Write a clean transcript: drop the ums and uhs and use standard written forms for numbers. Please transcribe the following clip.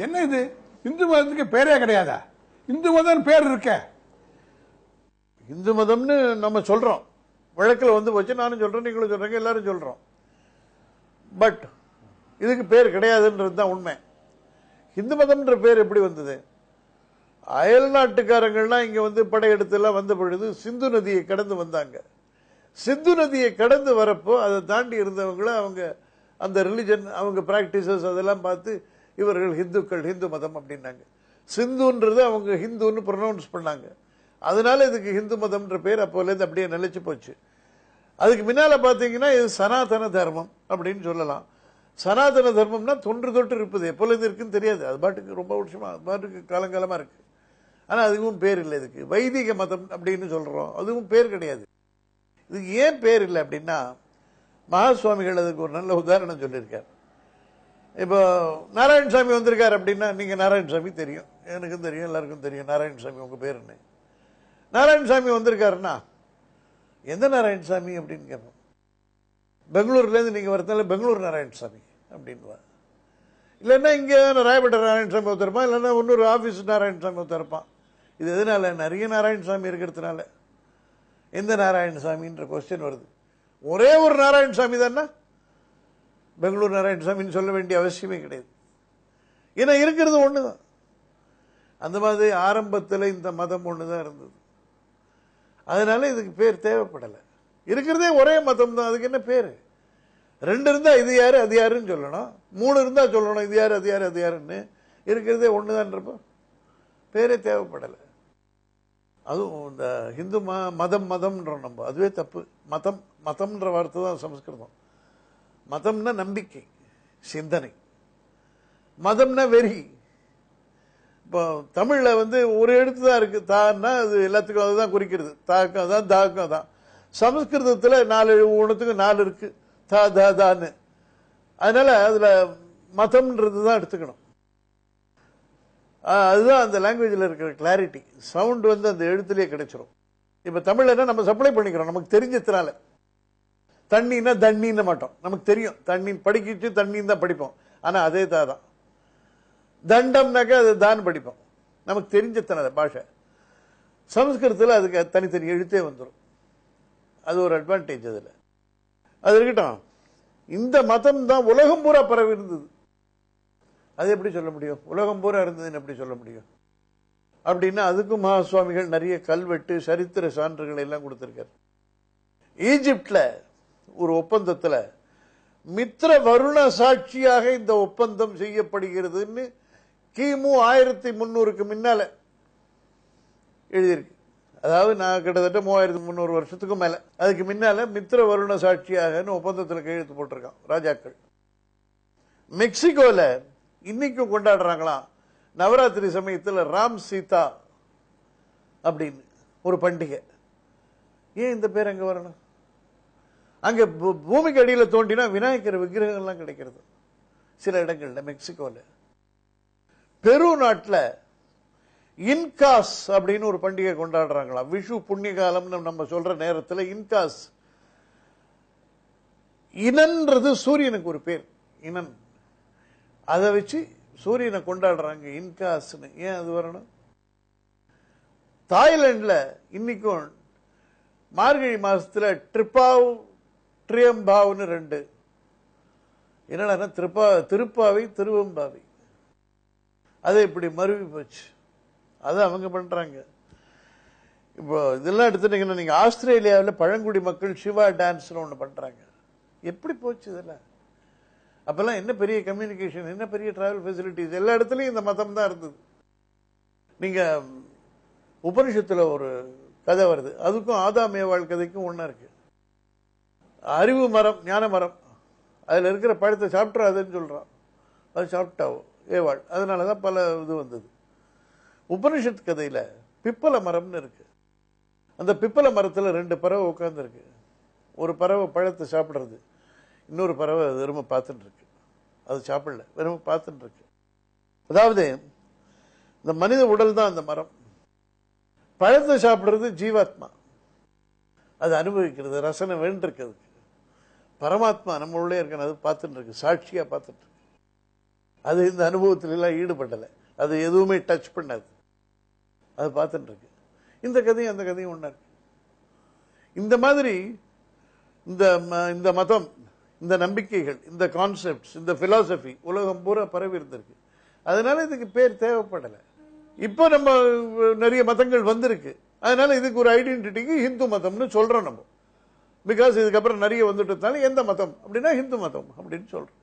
என்ன இது? இந்து மதத்துக்கு பேரே கிடையாதா? இந்து மதம் பேர் இருக்க. இந்து மதம்னு நம்ம சொல்றோம், வழக்கில் வந்து வச்சு நானும் சொல்றேன், நீங்களும் சொல்றீங்க, எல்லாரும் சொல்றோம். பட் இதுக்கு பேர் கிடையாதுன்றது தான் உண்மை. இந்து மதம்ன்ற பேர் எப்படி வந்தது? அயல் நாட்டுக்காரங்கள்லாம் இங்க வந்து படையெடுத்து எல்லாம் வந்த பொழுது சிந்து நதியை கடந்து வந்தாங்க. சிந்து நதியை கடந்து வரப்போ அதை தாண்டி இருந்தவங்கள அவங்க அந்த ரிலிஜன், அவங்க பிராக்டிசஸ் அதெல்லாம் பார்த்து இவர்கள் ஹிந்துக்கள், ஹிந்து மதம் அப்படின்னாங்க. சிந்துன்றது அவங்க ஹிந்துன்னு ப்ரொனவுன்ஸ் பண்ணாங்க. அதனால இதுக்கு ஹிந்து மதம்ன்ற பேர் அப்போலேருந்து அப்படியே நிலைச்சு போச்சு. அதுக்கு முன்னால பார்த்தீங்கன்னா இது சனாதன தர்மம் அப்படின்னு சொல்லலாம். சனாதன தர்மம்னா தொன்று தொட்டு இருப்பது, எப்போலேருந்து இருக்குன்னு தெரியாது, அது பாட்டுக்கு ரொம்ப வருஷமா அது பாட்டுக்கு காலங்காலமா இருக்கு. ஆனா அதுவும் பேர் இல்லை. இதுக்கு வைதிக மதம் அப்படின்னு சொல்றோம், அதுவும் பேர் கிடையாது. இதுக்கு ஏன் பேர் இல்லை அப்படின்னா, மகாசுவாமிகள் அதுக்கு ஒரு நல்ல உதாரணம் சொல்லியிருக்கார். இப்போ நாராயணசாமி வந்திருக்காரு அப்படின்னா, நீங்க நாராயணசாமி தெரியும், எனக்கும் தெரியும், எல்லாருக்கும் தெரியும் நாராயணசாமி உங்க பேர் என்ன. நாராயணசாமி வந்திருக்காருன்னா எந்த நாராயணசாமி அப்படின்னு கேட்போம். பெங்களூர்லேருந்து நீங்க வரதுனால பெங்களூர் நாராயணசாமி அப்படின்னு. இல்லைன்னா இங்க ராயப்பேட்டை நாராயணசாமி ஒருத்தருப்பான், இல்லைன்னா இன்னொரு ஆபீஸ் நாராயணசாமி ஒருத்தருப்பான். இது எதனால? நிறைய நாராயணசாமி இருக்கிறதுனால. எந்த நாராயணசாமின்ற கொஸ்டின் வருது. ஒரே ஒரு நாராயணசாமி தானே, பெங்களூர் நாராயணசாமின்னு சொல்ல வேண்டிய அவசியமே கிடையாது. ஏன்னா இருக்கிறது ஒண்ணுதான். அந்த மாதிரி ஆரம்பத்தில் இந்த மதம் ஒண்ணுதான் இருந்தது. அதனால இதுக்கு பேர் தேவைப்படலை. இருக்கிறதே ஒரே மதம் தான், அதுக்கு என்ன பேரு? ரெண்டு இருந்தா இது யாரு அது யாருன்னு சொல்லணும், மூணு இருந்தா சொல்லணும் இது யாரு அது யாரு அது யாருன்னு. இருக்கிறதே ஒண்ணுதான்றப்போ பேரே தேவைப்படலை. அதுவும் இந்த ஹிந்து மதம் மதம்ன்றோம் நம்ம, அதுவே தப்பு. மதம் மதம்ன்ற வார்த்தை தான் சமஸ்கிருதம். மதம்னா நம்பிக்கை, சிந்தனை. மதம்னா வெறி. இப்போ தமிழ்ல வந்து ஒரு எழுத்து தான் இருக்கு, தான்னா அது எல்லாத்துக்கும் அதுதான் குறிக்கிறது, தாக்கம் தான் தாக்கம் தான். சமஸ்கிருதத்தில் 4 ஒன்றுத்துக்கு 4 இருக்கு, தா தா தான்னு. அதனால அதுல மதம்ன்றது தான் எடுத்துக்கணும். அதுதான் அந்த லாங்குவேஜில் இருக்கிற கிளாரிட்டி. சவுண்ட் வந்து அந்த எழுத்துலேயே கிடைச்சிரும். இப்ப தமிழ்ல நம்ம சப்ளை பண்ணிக்கிறோம் நமக்கு தெரிஞ்சதுனால. தண்ணின்னா தண்ணின்னு மாட்டோம், நமக்கு தெரியும் தண்ணி படிக்கிச்சு தண்ணின்னு தான் படிப்போம். ஆனா அதே தான். தண்டம்னாக்கா அது தான் படிப்போம், நமக்கு தெரிஞ்சதுனால பாஷை. சமஸ்கிருதத்தில் அதுக்கு தனித்தனி எழுத்தே வந்துடும். அது ஒரு அட்வான்டேஜ் அதுல. அது இருக்கட்டும். இந்த மதம் தான் உலகம் பூரா பரவி இருந்தது. அது எப்படி சொல்ல முடியும்? உலகம் பூரா இருந்ததுன்னு எப்படி சொல்ல முடியும்? அப்படின்னா அதுக்கும் மகாசுவாமிகள் நிறைய கல்வெட்டு சரித்திர சான்றுகள் எல்லாம் கொடுத்திருக்காரு. ஈஜிப்ட்ல ஒரு ஒப்பந்தத்துல மித்ர வருண சாட்சியாக இந்த ஒப்பந்தம் செய்யப்படுகிறதுன்னு கிமு 1300க்கு முன்னால எழுதியிருக்கு. அதாவது நான் கிட்டத்தட்ட 3300 வருஷத்துக்கும் மேல, அதுக்கு முன்னால மித்ர வருண சாட்சியாக ஒப்பந்தத்தில் கையெழுத்து போட்டிருக்கான் ராஜாக்கள். மெக்சிகோல இன்னைக்கும் கொண்டாடுறாங்களாம் நவராத்திரி சமயத்தில் ராம் சீதா அப்படின்னு ஒரு பண்டிகை. ஏன் இந்த பேர் அங்க வரணும்? அங்க பூமிக்கு அடியில் தோண்டினா விநாயகர் விக்கிரகங்கள்லாம் கிடைக்கிறது சில இடங்கள்ல. மெக்சிகோல, பெரு நாட்டில் இன்காஸ் அப்படின்னு ஒரு பண்டிகை கொண்டாடுறாங்களாம். விஷு புண்ணிய காலம்னு நம்ம சொல்ற நேரத்தில் இன்காஸ், இனன்றது சூரியனுக்கு ஒரு பேர், இனன். அதை வச்சு சூரியனை கொண்டாடுறாங்க இன்காஸ்னு. ஏன் அது வரணும்? தாய்லாந்துல இன்னைக்கும் மார்கழி மாசத்துல ட்ரிப்பாவ் ட்ரியம்பாவ்னு 2. என்னடா திருப்பாவை திருவம்பாவை, அதை இப்படி மருவி போச்சு. அதை அவங்க பண்றாங்க. இப்போ இதெல்லாம் எடுத்துட்டீங்கன்னா நீங்க ஆஸ்திரேலியாவில் பழங்குடி மக்கள் சிவா டான்ஸ்னு ஒன்று பண்றாங்க. எப்படி போச்சு இதெல்லாம்? அப்பெல்லாம் என்ன பெரிய கம்யூனிகேஷன், என்ன பெரிய டிராவல் ஃபெசிலிட்டிஸ், எல்லா இடத்துலையும் இந்த மதம் தான் இருந்தது. நீங்க உபனிஷத்துல ஒரு கதை வருது, அதுக்கும் ஆதாம் ஏவாள் கதைக்கும் ஒண்ணா இருக்கு. அறிவு மரம், ஞான மரம், அதுல இருக்கிற பழத்தை சாப்பிட்றாதுன்னு சொல்றான். அது சாப்பிட்டாவோ ஏவாள், அதனாலதான் பல இது வந்தது. உபனிஷத் கதையில பிப்பல மரம்னு இருக்கு. அந்த பிப்பல மரத்துல 2 பறவை உட்கார்ந்து இருக்கு. ஒரு பறவை பழத்தை சாப்பிடுறது, இன்னொரு பறவை வெறும பார்த்துட்டு இருக்கு. அது சாப்பிடல, வெறும பார்த்துட்டு இருக்கு. அதாவது இந்த மனித உடல் தான் அந்த மரம். பழத்தை சாப்பிடுறது ஜீவாத்மா, அது அனுபவிக்கிறது, ரசனை வேண்டிருக்கிறது. பரமாத்மா நம்ம உள்ளே இருக்க, அது பார்த்துட்டு இருக்கு, சாட்சியா பார்த்துட்டு இருக்கு. அது இந்த அனுபவத்துல எல்லாம் ஈடுபடலை, அது எதுவுமே டச் பண்ணாது, அது பார்த்துட்டு இருக்கு. இந்த கதையும் அந்த கதையும் ஒண்ணா இருக்கு. இந்த மாதிரி இந்த மதம், இந்த நம்பிக்கைகள், இந்த கான்செப்ட்ஸ், இந்த பிலாசபி உலகம் பூரா பரவி இருந்திருக்கு. அதனால இதுக்கு பேர் தேவைப்படலை. இப்போ நம்ம நிறைய மதங்கள் வந்திருக்கு, அதனால இதுக்கு ஒரு ஐடென்டிட்டிக்கு ஹிந்து மதம்னு சொல்றோம் நம்ம. பிகாஸ் இதுக்கப்புறம் நிறைய வந்துட்டதுனால எந்த மதம் அப்படின்னா ஹிந்து மதம் அப்படின்னு சொல்றோம்.